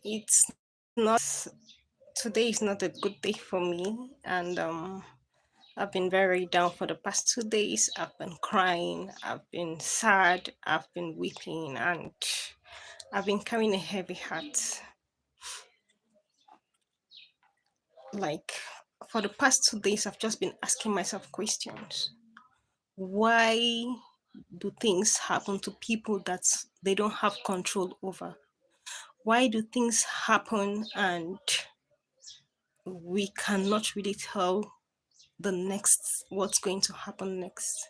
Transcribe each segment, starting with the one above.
It's not, today is not a good day for me. And I've been very down for the past 2 days. I've been crying, I've been sad, I've been weeping, and I've been carrying a heavy heart. Like, for the past 2 days, I've just been asking myself questions. Why do things happen to people that they don't have control over? Why do things happen and we cannot really tell the next what's going to happen next?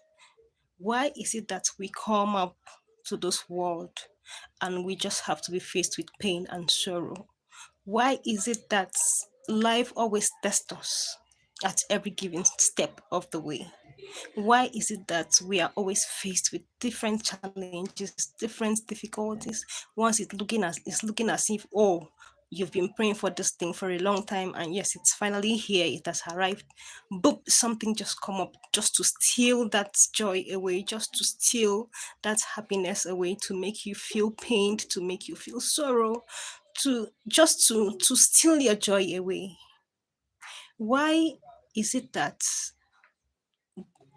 Why is it that we come up to this world and we just have to be faced with pain and sorrow? Why is it that life always tests us at every given step of the way? Why is it that we are always faced with different challenges, different difficulties? Once it's looking as if, oh, you've been praying for this thing for a long time, and yes, it's finally here, it has arrived. Boop, something just come up just to steal that joy away, just to steal that happiness away, to make you feel pained, to make you feel sorrow, to steal your joy away. Why is it that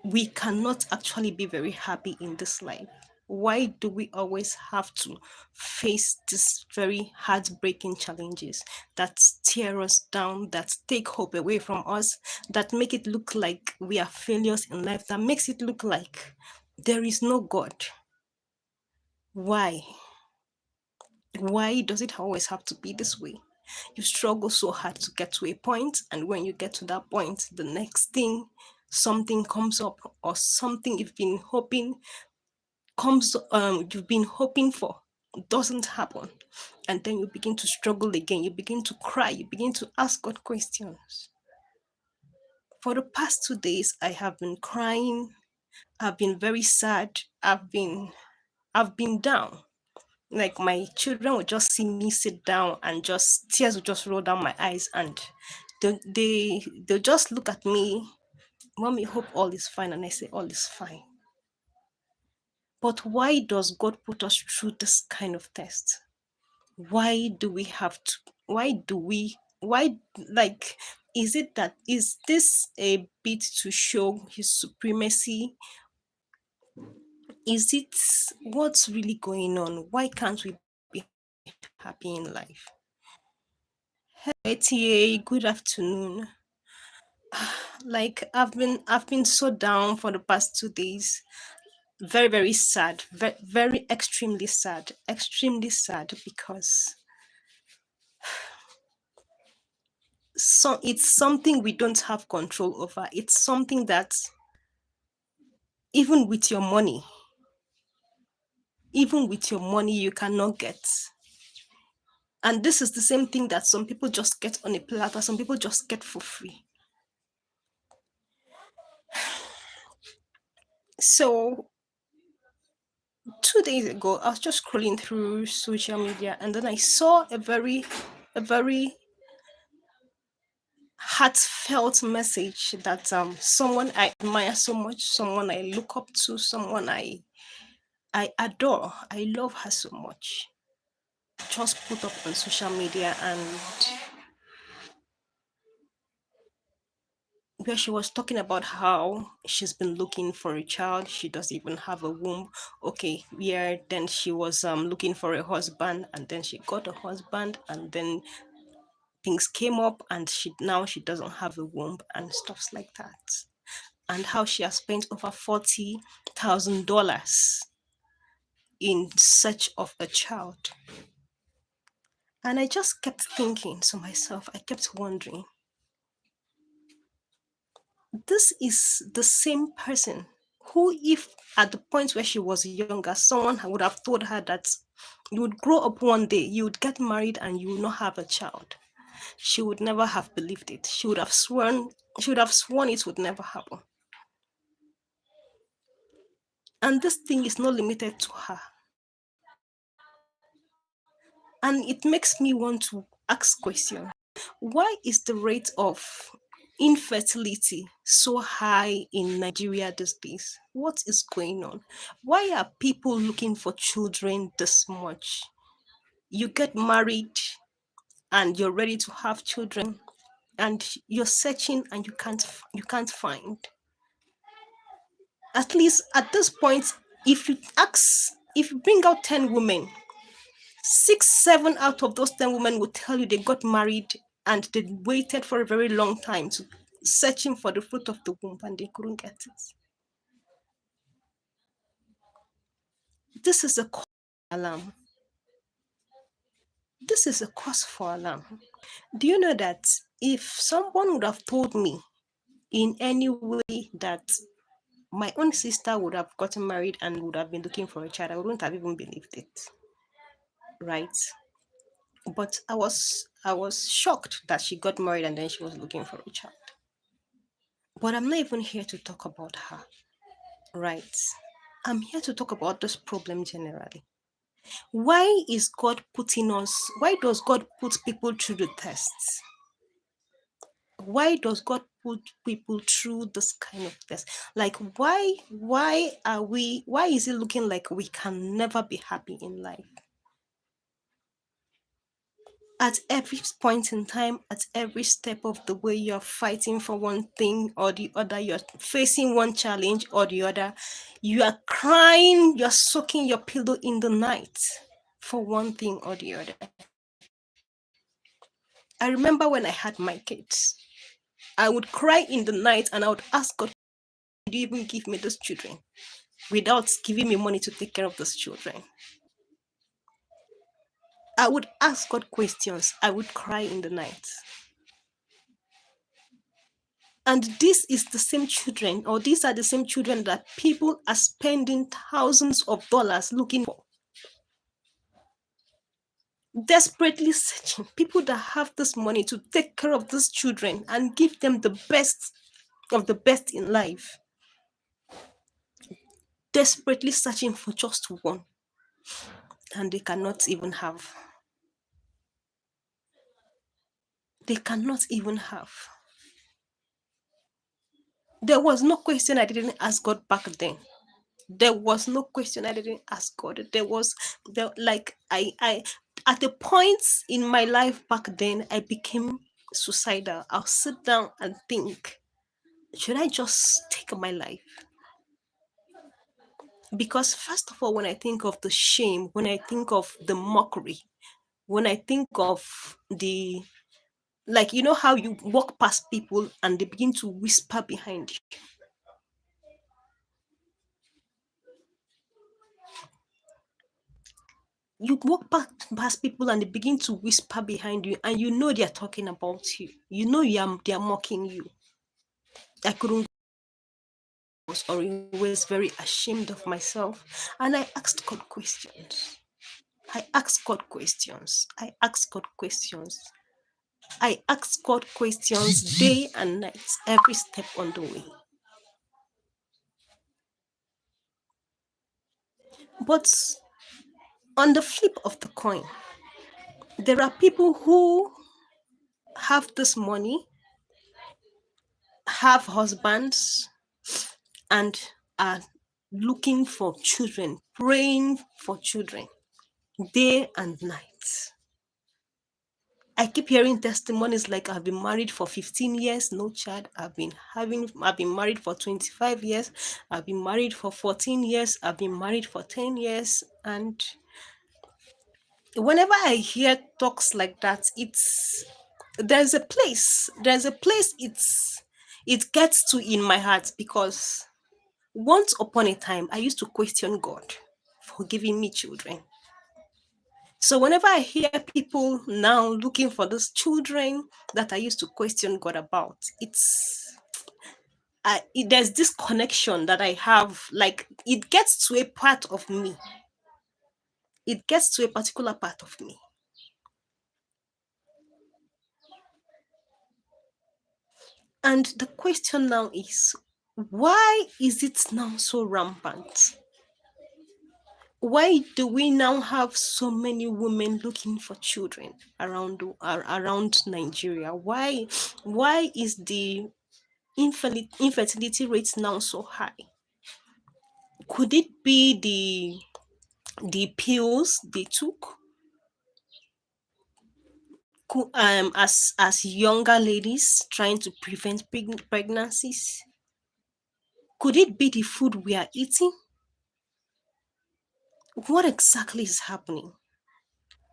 we cannot actually be very happy in this life? Why do we always have to face these very heartbreaking challenges that tear us down, that take hope away from us, that make it look like we are failures in life, that makes it look like there is no God? Why? Why does it always have to be this way? You struggle so hard to get to a point, and when you get to that point, the next thing, something comes up, or something you've been hoping for doesn't happen, and then you begin to struggle again, you begin to cry, you begin to ask God questions. For the past 2 days, I have been crying, I've been very sad, I've been down. Like, my children would just see me sit down and just tears would just roll down my eyes, and they'll just look at me. Mommy, hope all is fine. And I say all is fine. But why does God put us through this kind of test? Why do we have to? Why, like, is this a bit to show his supremacy? Is it, what's really going on? Why can't we be happy in life? Etienne, good afternoon. Like, I've been so down for the past 2 days. Very, very sad. Very, very extremely sad, because it's something we don't have control over. It's something that, even with your money, you cannot get. And this is the same thing that some people just get on a platter, some people just get for free. So 2 days ago, I was just scrolling through social media, and then I saw a very heartfelt message that someone I admire so much, someone I look up to, someone I adore, I love her so much, just put up on social media, and where she was talking about how she's been looking for a child, she doesn't even have a womb. Okay, yeah, then she was looking for a husband, and then she got a husband, and then things came up, and she doesn't have a womb and stuffs like that. And how she has spent over $40,000 in search of a child. And I just kept thinking to myself, I kept wondering, this is the same person who, if at the point where she was younger, someone would have told her that you would grow up one day, you would get married, and you will not have a child, she would never have believed it. She would have sworn it would never happen. And this thing is not limited to her. And it makes me want to ask questions. Why is the rate of infertility so high in Nigeria these days? What is going on? Why are people looking for children this much? You get married, and you're ready to have children, and you're searching and you can't find. At least at this point, if you bring out 10 women, 6 7 out of those 10 women will tell you they got married and they waited for a very long time to searching for the fruit of the womb and they couldn't get it. This is a cause for alarm. This is a cause for alarm. Do you know that if someone would have told me in any way that my own sister would have gotten married and would have been looking for a child, I wouldn't have even believed it, right? But I was shocked that she got married and then she was looking for a child. But I'm not even here to talk about her, right? I'm here to talk about this problem generally. Why is God putting us, why does God put people through the tests? Why does God put people through this kind of test? Like why is it looking like we can never be happy in life? At every point in time, at every step of the way, you're fighting for one thing or the other, you're facing one challenge or the other, you are crying, you're soaking your pillow in the night for one thing or the other. I remember when I had my kids, I would cry in the night and I would ask God, "Did you even give me those children?" Without giving me money to take care of those children. I would ask God questions. I would cry in the night. And this is the same children, or these are the same children that people are spending thousands of dollars looking for. Desperately searching. People that have this money to take care of these children and give them the best of the best in life. Desperately searching for just one. And they cannot even have. They cannot even have. There was no question I didn't ask God back then. There was no question I didn't ask God. There like I at a point in my life back then I became suicidal. I'll sit down and think, should I just take my life? Because first of all, when I think of the shame, when I think of the mockery, when I think of the, like, you know how you walk past people and they begin to whisper behind you. You walk past people and they begin to whisper behind you, and you know they're talking about you. You know they're mocking you. I couldn't was always very ashamed of myself. And I asked God questions. I asked God questions. I asked God questions. I asked God questions day and night, every step on the way. But on the flip of the coin, there are people who have this money, have husbands, and are looking for children, praying for children day and night. I keep hearing testimonies like, I've been married for 15 years, no child. I've been married for 25 years. I've been married for 14 years. I've been married for 10 years. And whenever I hear talks like that, there's a place it gets to in my heart, because once upon a time, I used to question God for giving me children. So whenever I hear people now looking for those children that I used to question God about, there's this connection that I have. Like, it gets to a part of me. It gets to a particular part of me. And the question now is, why is it now so rampant? Why do we now have so many women looking for children around Nigeria? Why is the infertility rate now so high? Could it be the pills they took? as younger ladies trying to prevent pregnancies? Could it be the food we are eating? What exactly is happening?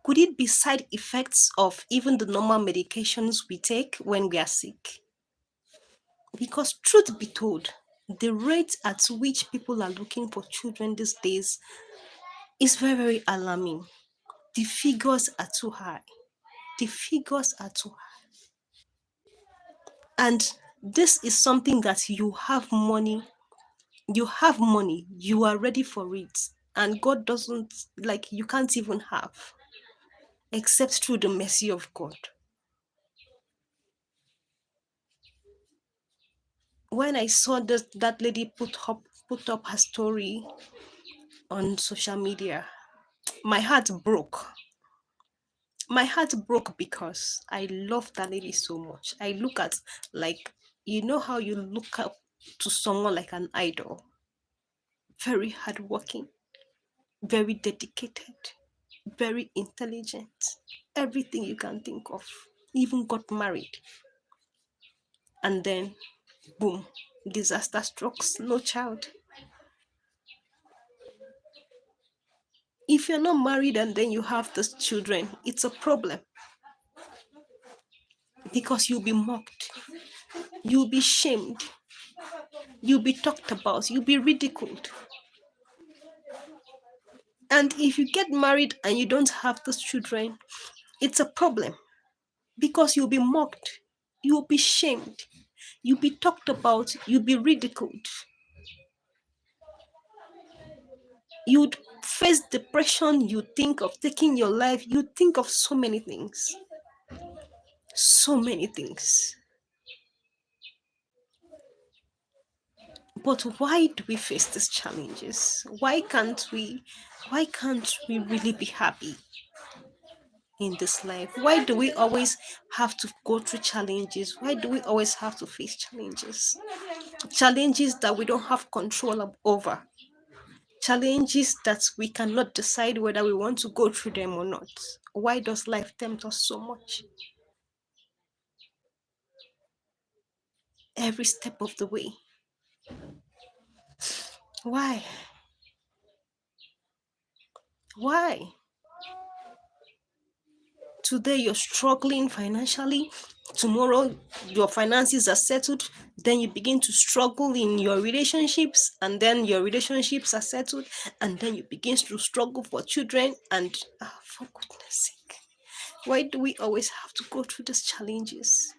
Could it be side effects of even the normal medications we take when we are sick? Because, truth be told, the rate at which people are looking for children these days is very, very alarming. The figures are too high. The figures are too high. And this is something that you are ready for it. And God doesn't, like, you can't even have, except through the mercy of God. When I saw that lady put up her story on social media, my heart broke. My heart broke because I love that lady so much. I look at, like, how you look up to someone like an idol. Very hardworking, very dedicated, very intelligent, everything you can think of. Even got married, and then boom, disaster strikes, no child. If you're not married and then you have those children, it's a problem, because you'll be mocked, you'll be shamed, you'll be talked about, you'll be ridiculed. And if you get married and you don't have those children, it's a problem, because you'll be mocked, you'll be shamed, you'll be talked about, you'll be ridiculed. You'd face depression, you think of taking your life, you think of so many things. So many things. But why do we face these challenges? Why can't we really be happy in this life? Why do we always have to go through challenges? Why do we always have to face challenges? Challenges that we don't have control over. Challenges that we cannot decide whether we want to go through them or not. Why does life tempt us so much? Every step of the way. Why? Why? Today you're struggling financially, tomorrow your finances are settled, then you begin to struggle in your relationships, and then your relationships are settled, and then you begin to struggle for children, and for goodness sake, why do we always have to go through these challenges?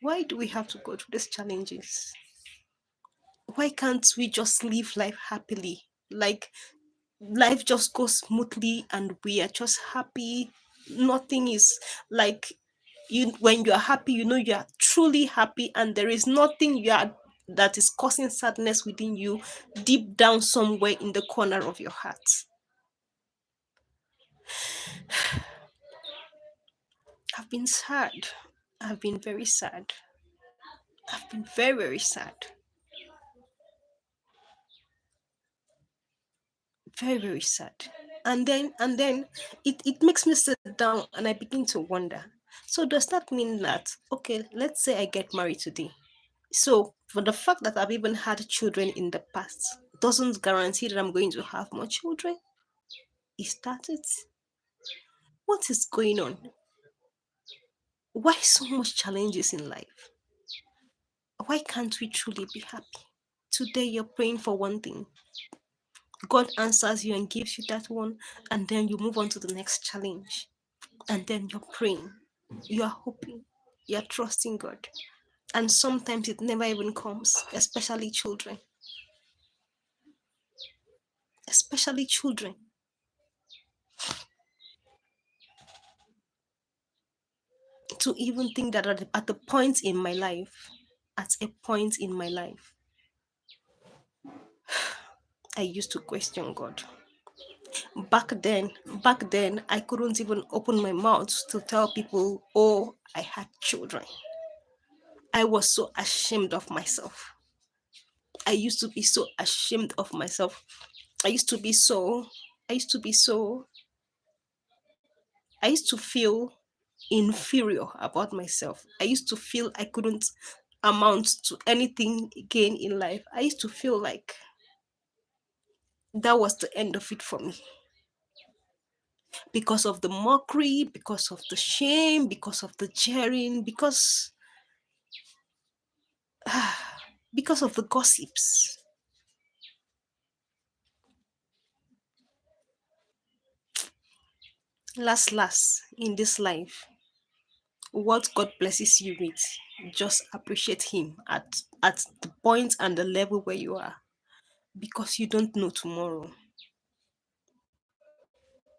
Why do we have to go through these challenges? Why can't we just live life happily? Like, life just goes smoothly and we are just happy. Nothing is like, when you are happy, you are truly happy, and there is nothing that is causing sadness within you, deep down somewhere in the corner of your heart. I've been sad. I've been very sad. I've been very, very sad. Very, very sad. And then it makes me sit down and I begin to wonder. So does that mean that, okay, let's say I get married today. So for the fact that I've even had children in the past doesn't guarantee that I'm going to have more children? Is that it? What is going on? Why so much challenges in life? Why can't we truly be happy? Today you're praying for one thing. God answers you and gives you that one, and then you move on to the next challenge. And then you're praying, you're hoping, you're trusting God. And sometimes it never even comes, especially children. Especially children. To even think that at the point in my life, at a point in my life, I used to question God. Back then, I couldn't even open my mouth to tell people, oh, I had children. I was so ashamed of myself. I used to be so ashamed of myself. I used to be so I used to feel inferior about myself. I used to feel I couldn't amount to anything again in life. I used to feel like that was the end of it for me, because of the mockery, because of the shame, because of the jeering, because of the gossips. Last, in this life, what God blesses you with, just appreciate Him at the point and the level where you are, because you don't know tomorrow.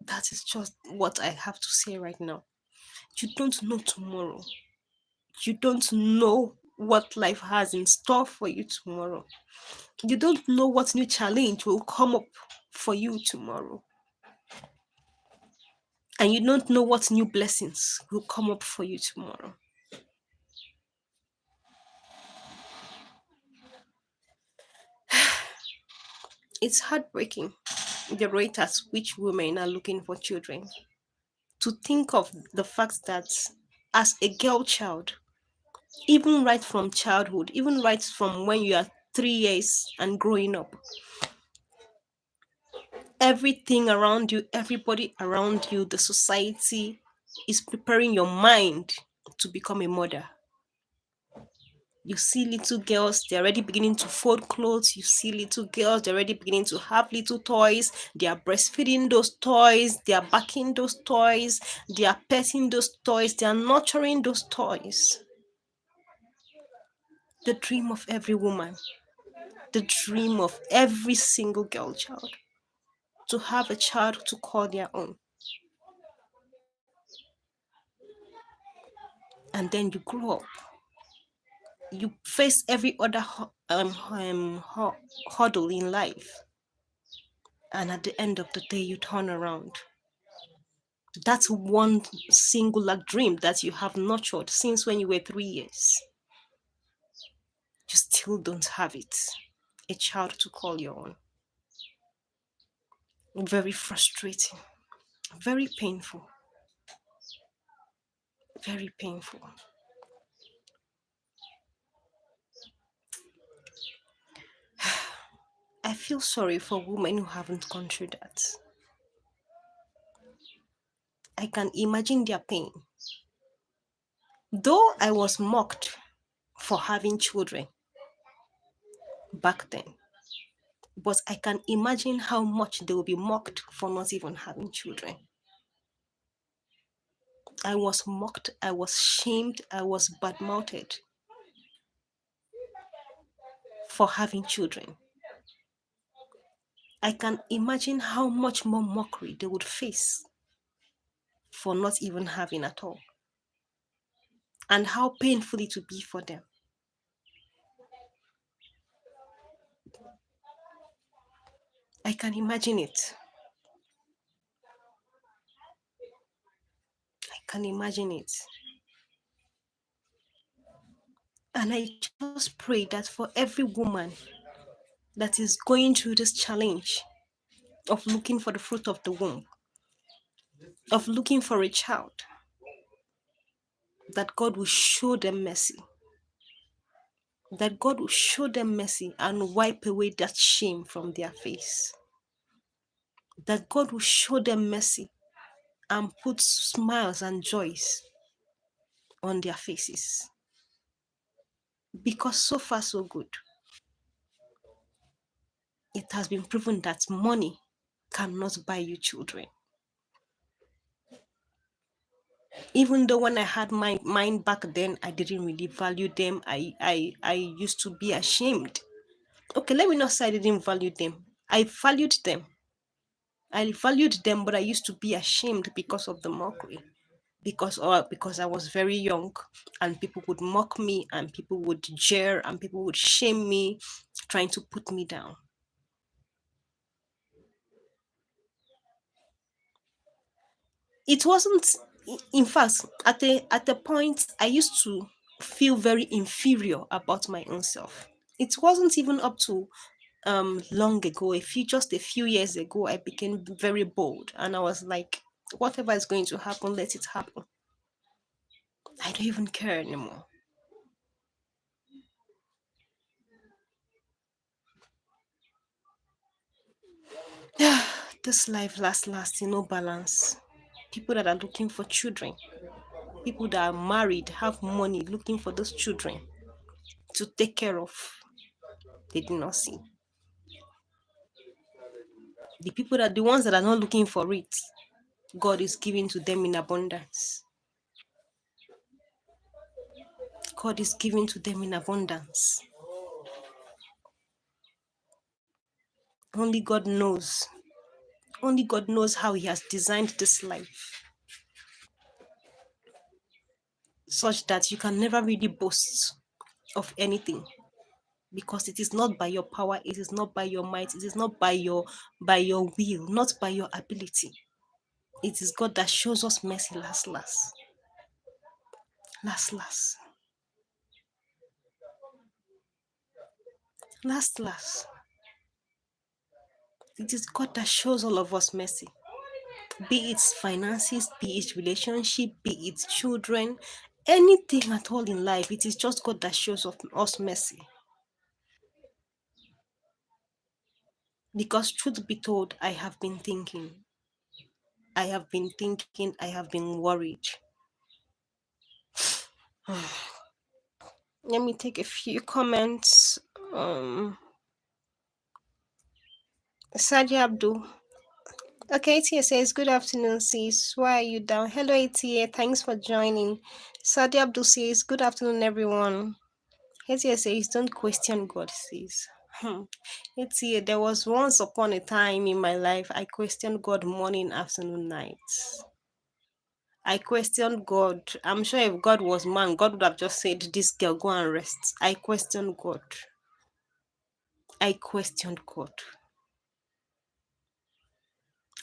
That is just what I have to say right now. You don't know tomorrow. You don't know what life has in store for you tomorrow. You don't know what new challenge will come up for you tomorrow. And you don't know what new blessings will come up for you tomorrow. It's heartbreaking, the rate at which women are looking for children. To think of the fact that as a girl child, even right from childhood, even right from when you are 3 years and growing up, everything around you, everybody around you, the society is preparing your mind to become a mother. You see little girls, they're already beginning to fold clothes. You see little girls, they're already beginning to have little toys. They are breastfeeding those toys, they are backing those toys, they are petting those toys, they are nurturing those toys. The dream of every woman, the dream of every single girl child, to have a child to call their own. And then you grow up, you face every other hurdle in life, and at the end of the day, you turn around. That's one singular dream that you have nurtured since when you were 3 years. You still don't have it. A child to call your own. Very frustrating, very painful, very painful. I feel sorry for women who haven't gone through that. I can imagine their pain. Though I was mocked for having children back then, but I can imagine how much they will be mocked for not even having children. I was mocked, I was shamed, I was badmouthed for having children. I can imagine how much more mockery they would face for not even having at all, and how painful it would be for them. I can imagine it. I can imagine it. And I just pray that for every woman that is going through this challenge of looking for the fruit of the womb, of looking for a child, that God will show them mercy. That God will show them mercy and wipe away that shame from their face. That God will show them mercy and put smiles and joys on their faces. Because so far, so good. It has been proven that money cannot buy you children. Even though when I had my mind back then, I didn't really value them. I used to be ashamed. Okay, let me not say I didn't value them. I valued them. I valued them, but I used to be ashamed because of the mockery. Because I was very young, and people would mock me, and people would jeer, and people would shame me, trying to put me down. It wasn't, in fact, at a point I used to feel very inferior about my own self. It wasn't even up to long ago, just a few years ago, I became very bold, and I was like, Whatever is going to happen, let it happen. I don't even care anymore. This life lasting, no balance. People that are looking for children, people that are married, have money, looking for those children to take care of, they did not see. The ones that are not looking for it, God is giving to them in abundance. God is giving to them in abundance. Only God knows. Only God knows how He has designed this life such that you can never really boast of anything, because it is not by your power, it is not by your might, it is not by your will, not by your ability. It is God that shows us mercy last. Last. It is God that shows all of us mercy. Be it finances, be it relationship, be it children, anything at all in life, it is just God that shows us mercy. Because truth be told, I have been thinking, I have been worried. Let me take a few comments. Sadia Abdul. Okay, ATA says, good afternoon, sis. Why are you down? Hello, ATA. Thanks for joining. Sadia Abdul says, good afternoon, everyone. ATA says, don't question God, sis. ATA, there was once upon a time in my life, I questioned God morning, afternoon, night. I questioned God. I'm sure if God was man, God would have just said, this girl, go and rest. I questioned God.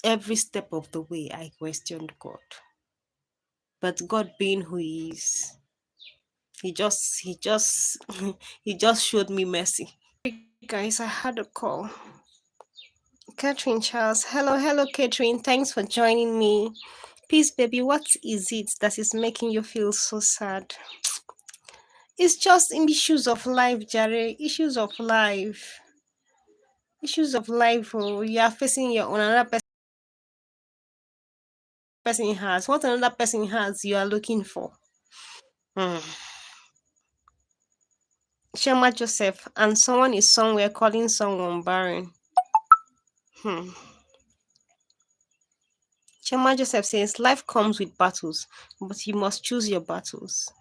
Every step of the way, I questioned God. But God being who He is, He just He just showed me mercy. Guys, I had a call. Catherine Charles. Hello, Catherine. Thanks for joining me. Peace, baby. What is it that is making you feel so sad? It's just issues of life, Jare. Issues of life. Oh, you are facing your own. Another person has. What another person has, you are looking for. Hmm. Shema Joseph, and someone is somewhere calling someone barren. Hmm. Shema Joseph says, life comes with battles, but you must choose your battles.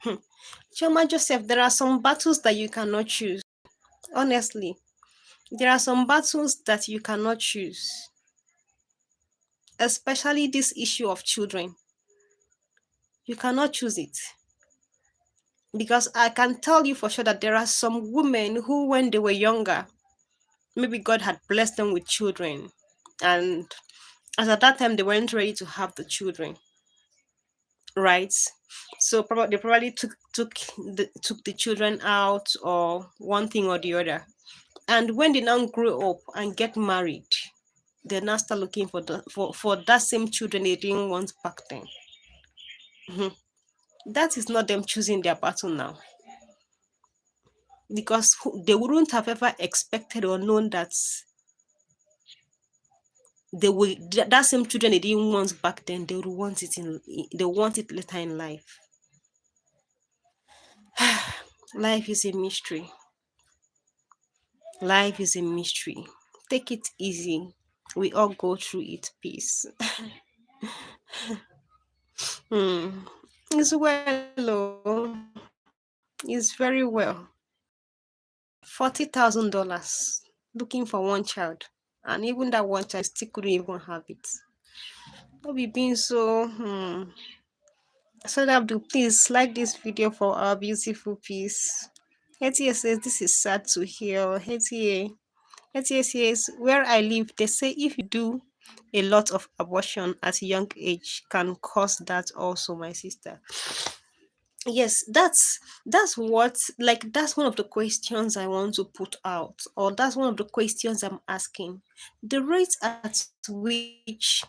Shema Joseph, there are some battles that you cannot choose. Honestly, there are some battles that you cannot choose, especially this issue of children. You cannot choose it. Because I can tell you for sure that there are some women who, when they were younger, maybe God had blessed them with children, and as at that time they weren't ready to have the children, right? So they probably took the children out, or one thing or the other. And when they now grow up and get married, they now start looking for that same children they didn't want back then. That is not them choosing their battle now, because they wouldn't have ever expected or known that that same children they didn't want back then, they want it later in life. Life is a mystery. Life is a mystery. Take it easy. We all go through it. Peace. Hmm. It's well, oh. It's very well. $40,000 looking for one child, and even that one child still couldn't even have it. Don't be being so. So Abdul, please like this video for our beautiful piece. Hetia says this is sad to hear. Hetia says, where I live, they say if you do a lot of abortion at a young age can cause that also, my sister. Yes, that's what, like, that's one of the questions I want to put out, or that's one of the questions I'm asking. The rate at which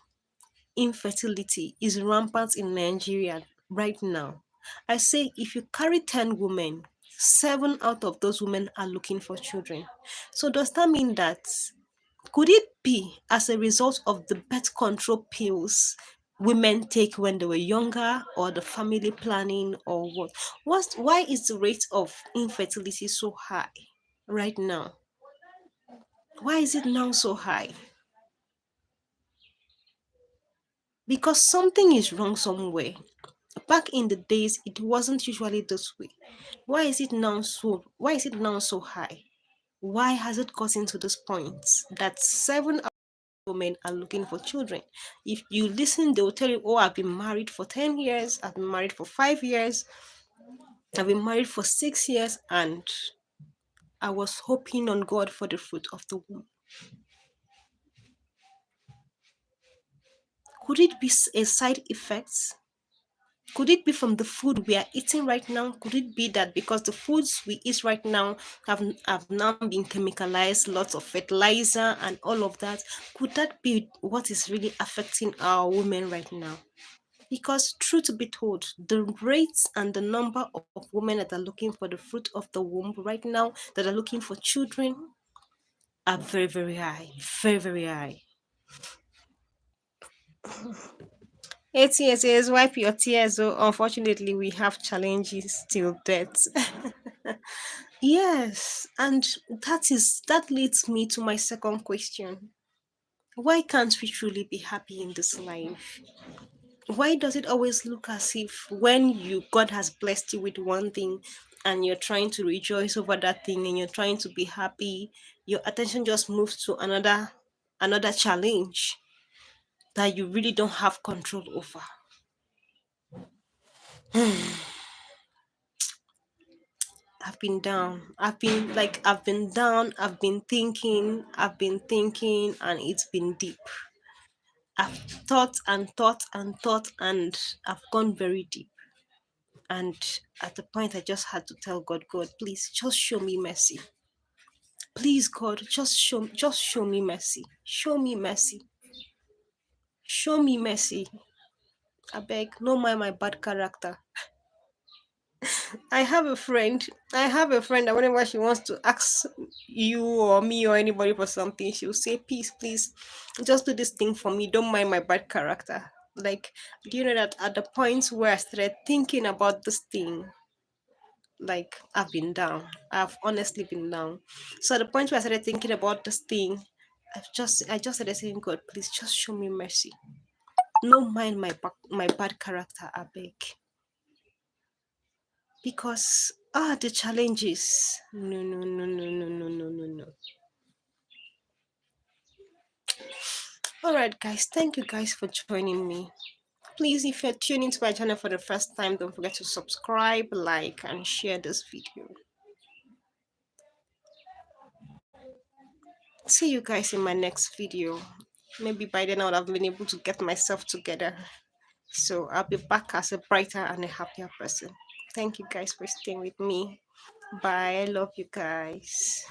infertility is rampant in Nigeria right now. I say if you carry 10 women, 7 out of those women are looking for children. So does that mean that could it be as a result of the birth control pills women take when they were younger, or the family planning, or what? Why is the rate of infertility so high right now? Why is it now so high? Because something is wrong somewhere. Back in the days, it wasn't usually this way. Why is it now so high? Why has it gotten to this point that 7 women are looking for children? If you listen, they will tell you, oh, I've been married for 10 years, I've been married for 5 years, I've been married for 6 years, and I was hoping on God for the fruit of the womb. Could it be a side effect? Could it be from the food we are eating right now? Could it be that because the foods we eat right now have now been chemicalized, lots of fertilizer and all of that? Could that be what is really affecting our women right now? Because, truth to be told, the rates and the number of women that are looking for the fruit of the womb right now, that are looking for children, are very, very high. Very, very high. ATS, wipe your tears. Oh, unfortunately, we have challenges till death. Yes, and that leads me to my second question. Why can't we truly be happy in this life? Why does it always look as if when God has blessed you with one thing and you're trying to rejoice over that thing and you're trying to be happy, your attention just moves to another challenge that you really don't have control over? I've been down. I've been down. I've been thinking, and it's been deep. I've thought and thought and thought, and I've gone very deep. And at the point, I just had to tell God, God, please just show me mercy. Please, God, just show me mercy. Show me mercy. Show me mercy. I beg, no mind my bad character. I have a friend. I have a friend that whenever she wants to ask you or me or anybody for something, she'll say, please, please, just do this thing for me. Don't mind my bad character. Like, do you know that at the point where I started thinking about this thing, like I've been down. I've honestly been down. So at the point where I started thinking about this thing, I just started saying, God, please just show me mercy. No mind my bad character, I beg. Because the challenges. No, no, no, no, no, no, no, no, no. All right, guys. Thank you guys for joining me. Please, if you're tuning to my channel for the first time, don't forget to subscribe, like, and share this video. See you guys in my next video. Maybe by then I would have been able to get myself together. So I'll be back as a brighter and a happier person. Thank you guys for staying with me. Bye. I love you guys.